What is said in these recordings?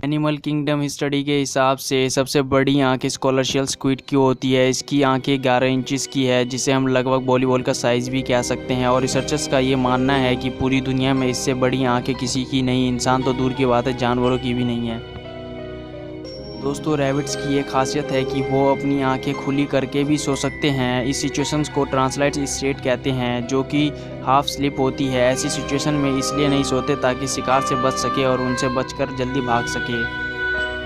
Animal kingdom study के हिसाब से सबसे बड़ी आंख स्कॉलरशियल स्क्विड की होती है। इसकी आंखें 11 इंचेस की है, जिसे हम लगभग वॉलीबॉल का साइज़ भी कह सकते हैं। और रिसर्चर्स का ये मानना है कि पूरी दुनिया में इससे बड़ी आंखें किसी की नहीं, इंसान तो दूर की बात है, जानवरों की भी नहीं है। दोस्तों, रैबिट्स की ये खासियत है कि वो अपनी आंखें खुली करके भी सो सकते हैं। इस सिचुएशंस को ट्रांसलाइट स्टेट कहते हैं, जो कि हाफ स्लीप होती है। ऐसी सिचुएशन में इसलिए नहीं सोते ताकि शिकार से बच सके और उनसे बचकर जल्दी भाग सके।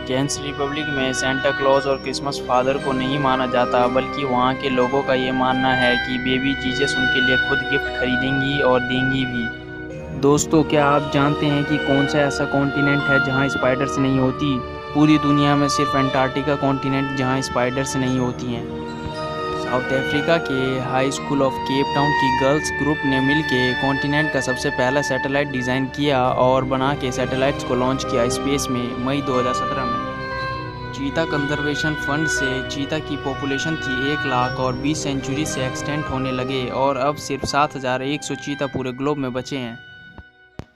केन्स रिपब्लिक में सेंटा क्लॉज और क्रिसमस फादर को नहीं माना जाता, बल्कि वहाँ के लोगों का ये मानना है कि बेबी जीसस उनके लिए खुद गिफ्ट खरीदेंगी और देंगी भी। दोस्तों, क्या आप जानते हैं कि कौन सा ऐसा कॉन्टिनेंट है जहाँ स्पाइडर्स नहीं होती? पूरी दुनिया में सिर्फ अंटार्कटिका कॉन्टिनेंट जहाँ स्पाइडर्स नहीं होती हैं। साउथ अफ्रीका के high school of Cape Town की गर्ल्स ग्रुप ने मिलकर कॉन्टिनेंट का सबसे पहला सैटेलाइट डिज़ाइन किया और बना के सैटेलाइट्स को लॉन्च किया स्पेस में मई 2017 में। चीता कंजर्वेशन फंड से चीता की पॉपुलेशन थी 1 लाख और 20 सेंचुरी से एक्सटेंट होने लगे और अब सिर्फ 7100 चीता पूरे ग्लोब में बचे हैं।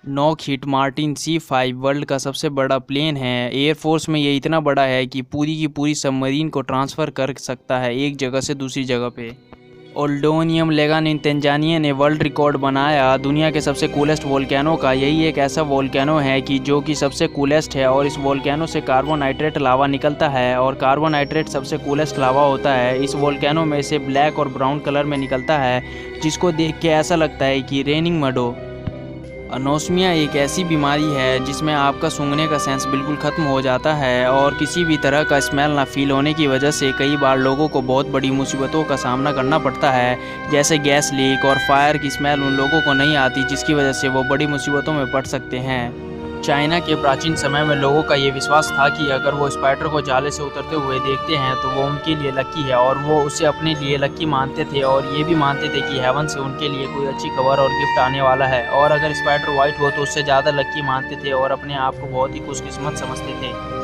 लॉकहीड मार्टिन C5 वर्ल्ड का सबसे बड़ा प्लेन है। एयरफोर्स में ये इतना बड़ा है कि पूरी की पूरी सबमरीन को ट्रांसफ़र कर सकता है एक जगह से दूसरी जगह पे। ओल्डोनियम लेगान इन तंजानिया ने वर्ल्ड रिकॉर्ड बनाया दुनिया के सबसे कूलेस्ट वोल्केनो का। यही एक ऐसा वोल्केनो है कि जो कि सबसे कूलेस्ट है और इस वोल्केनो से कार्बोनाइट्रेट लावा निकलता है और कार्बोनाइट्रेट सबसे कूलेस्ट लावा होता है। इस वोल्केनो में से ब्लैक और ब्राउन कलर में निकलता है, जिसको देख के ऐसा लगता है कि रेनिंग मड हो। अनोस्मिया एक ऐसी बीमारी है जिसमें आपका सूंघने का सेंस बिल्कुल ख़त्म हो जाता है और किसी भी तरह का स्मेल ना फील होने की वजह से कई बार लोगों को बहुत बड़ी मुसीबतों का सामना करना पड़ता है, जैसे गैस लीक और फायर की स्मेल उन लोगों को नहीं आती, जिसकी वजह से वो बड़ी मुसीबतों में पड़ सकते हैं। चाइना के प्राचीन समय में लोगों का ये विश्वास था कि अगर वो स्पाइडर को जाले से उतरते हुए देखते हैं तो वो उनके लिए लकी है और वो उसे अपने लिए लकी मानते थे और ये भी मानते थे कि हेवन से उनके लिए कोई अच्छी खबर और गिफ्ट आने वाला है। और अगर स्पाइडर वाइट हो तो उससे ज़्यादा लकी मानते थे और अपने आप को बहुत ही खुशकिस्मत समझते थे।